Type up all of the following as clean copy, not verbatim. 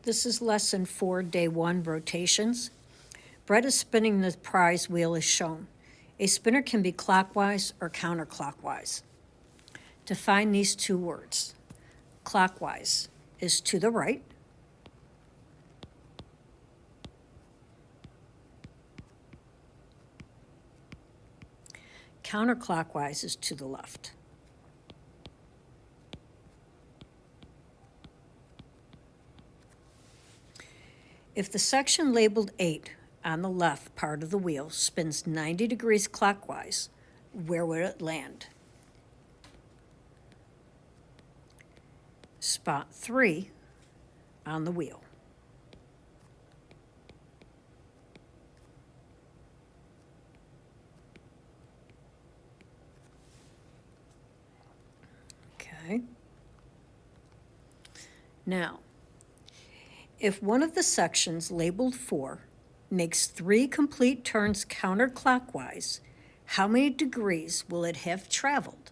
This is lesson 4, day 1, rotations. Brett is spinning the prize wheel as shown. A spinner can be clockwise or counterclockwise. Define these two words. Clockwise is to the right. Counterclockwise is to the left. If the section labeled 8 on the left part of the wheel spins 90 degrees clockwise, where would it land? Spot 3 on the wheel. Okay. Now, if one of the sections labeled 4 makes 3 complete turns counterclockwise, how many degrees will it have traveled?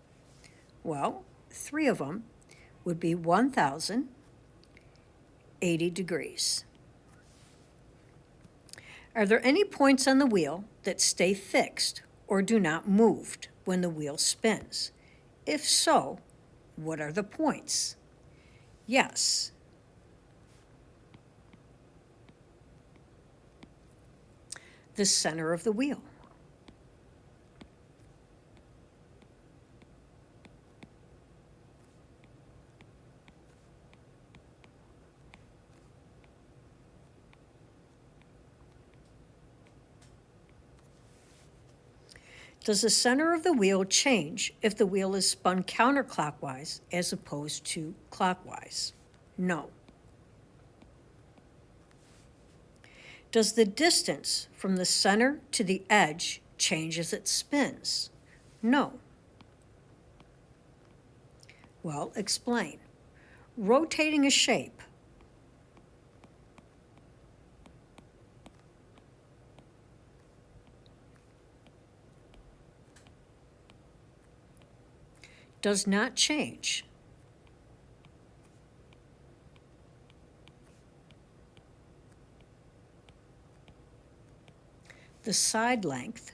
Well, 3 of them would be 1,080 degrees. Are there any points on the wheel that stay fixed or do not move when the wheel spins? If so, what are the points? Yes. The center of the wheel. Does the center of the wheel change if the wheel is spun counterclockwise as opposed to clockwise? No. Does the distance from the center to the edge change as it spins? No. Well, explain. Rotating a shape. Does not change. The side length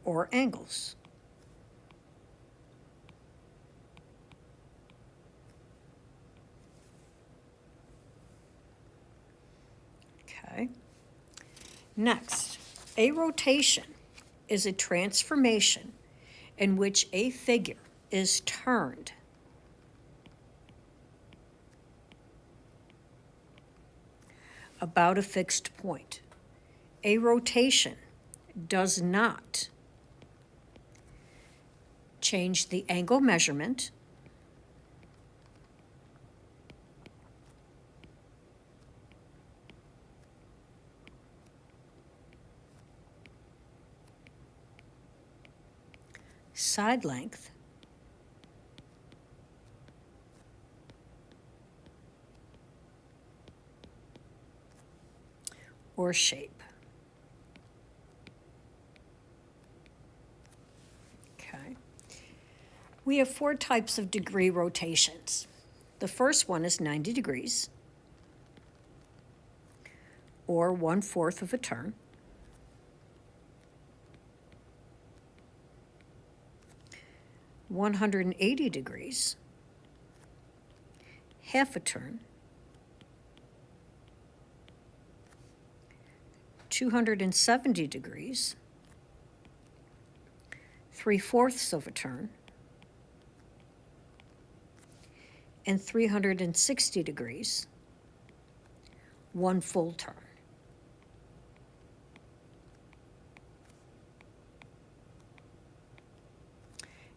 or angles. Okay. Next, a rotation is a transformation in which a figure is turned about a fixed point. A rotation does not change the angle measurement, side length, or shape. Okay. We have 4 types of degree rotations. The first one is 90 degrees, or 1/4 of a turn. (180 degrees), half a turn. 270 degrees, 3/4 of a turn. And 360 degrees, 1 full turn.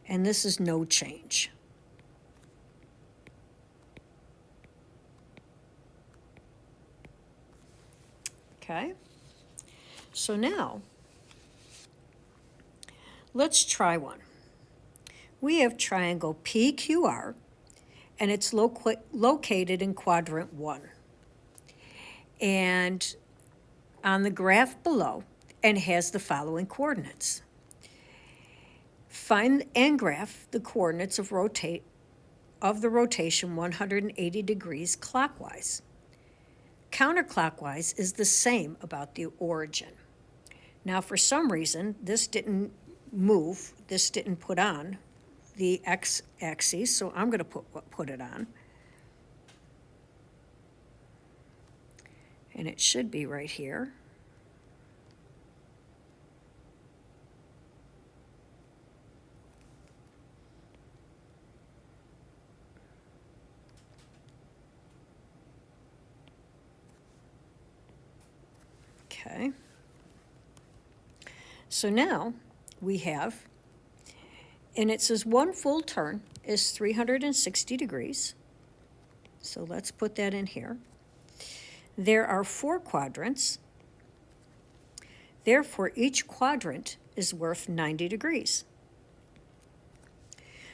And this is no change. Okay, so now let's try one. We have triangle PQR, and it's located in quadrant 1. And on the graph below, and has the following coordinates. Find and graph the coordinates of the rotation 180 degrees clockwise. Counterclockwise is the same about the origin. Now, for some reason, this didn't move, this didn't put on the x-axis, so I'm going to put it on. And it should be right here. Okay. So now we have, and it says one full turn is 360 degrees. So let's put that in here. There are 4 quadrants. Therefore, each quadrant is worth 90 degrees.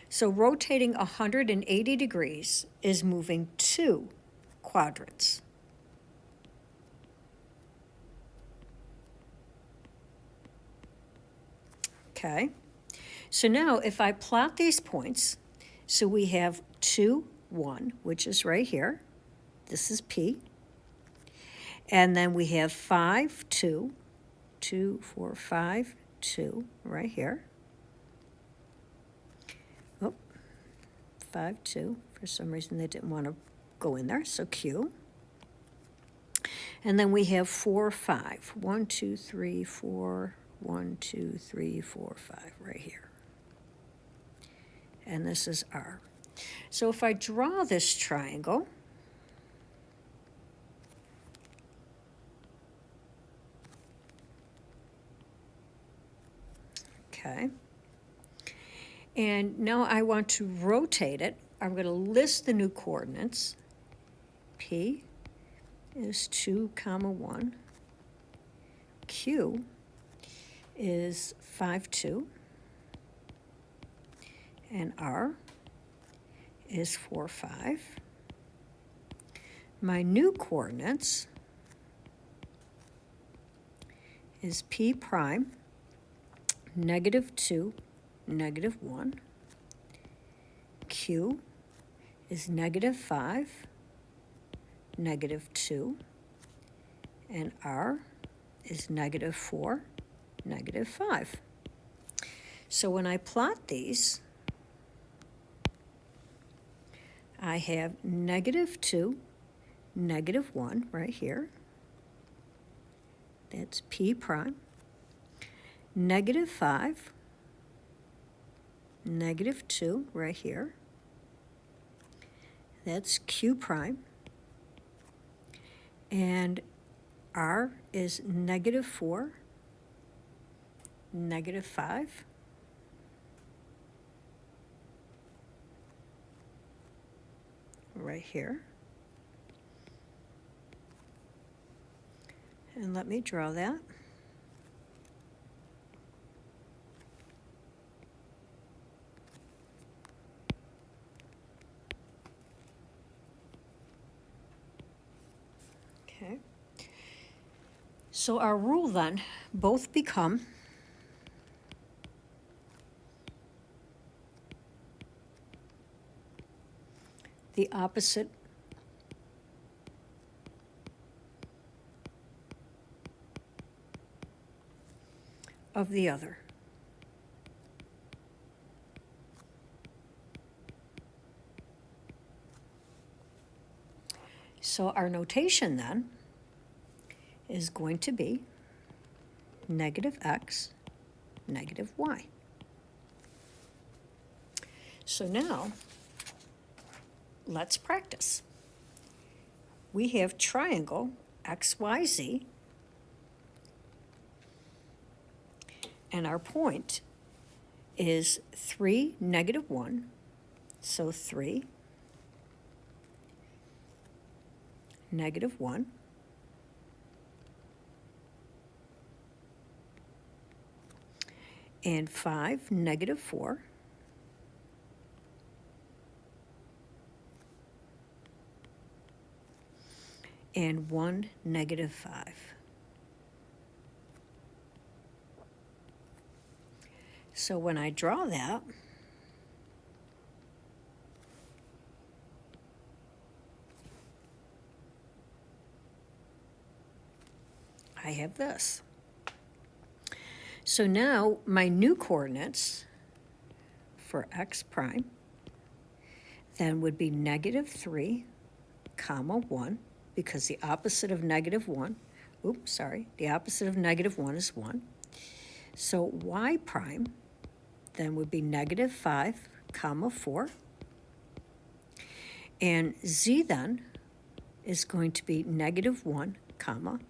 So rotating 180 degrees is moving 2 quadrants. Okay, so now if I plot these points, so we have 2, 1, which is right here. This is P. And then we have 5, 2, 2, 4, 5, 2, right here. Oh, 5, 2. For some reason, they didn't want to go in there, so Q. And then we have 4, 5. 1, 2, 3, 4, 1, 2, 3, 4, 5, right here. And this is R. So if I draw this triangle, okay, and now I want to rotate it. I'm going to list the new coordinates. P is 2, 1. Q is 5, 2. And R is 4, 5. My new coordinates is P prime, -2, -1. Q is -5, -2. And R is -4, -5. So when I plot these, I have -2, -1 right here. That's P prime. -5, -2 right here. That's Q prime. And R is -4, -5. Right here. And let me draw that. Okay. So our rule then both become the opposite of the other. So our notation then is going to be -x, -y. So now, let's practice. We have triangle XYZ, and our point is 3, -1, so 3, -1, and 5, -4, and 1, -5. So when I draw that, I have this. So now my new coordinates for x prime then would be -3, comma 1, because the opposite of -1, the opposite of -1 is 1. So y prime then would be -5, comma 4. And z then is going to be -1, comma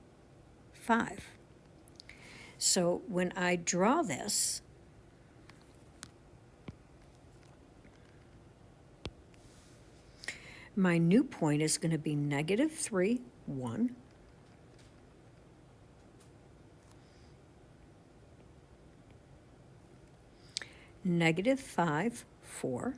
5. So when I draw this, my new point is going to be -3, 1. -5, 4.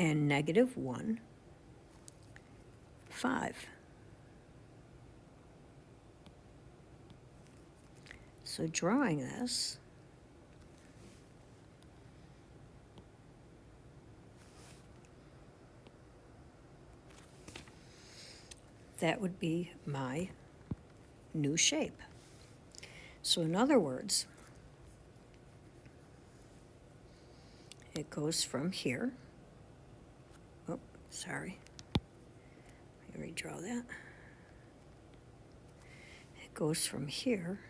And -1, 5. So drawing this, that would be my new shape. So in other words, it goes from here. Oh, sorry. Let me redraw that. It goes from here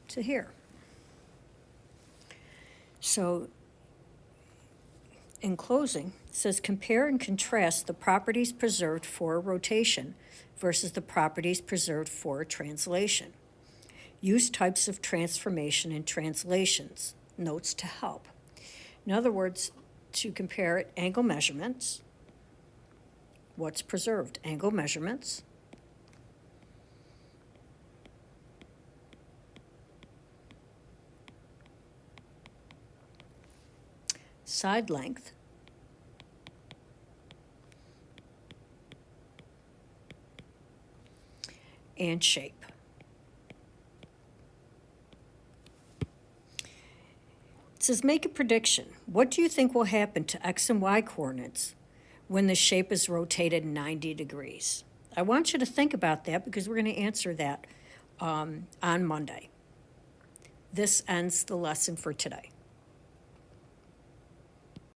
to here. So in closing, it says compare and contrast the properties preserved for a rotation versus the properties preserved for a translation. Use types of transformation in translations. Notes to help. In other words, to compare it, angle measurements. What's preserved? Angle measurements. Side length. And shape. It says make a prediction. What do you think will happen to x and y coordinates when the shape is rotated 90 degrees? I want you to think about that because we're going to answer that on Monday. This ends the lesson for today.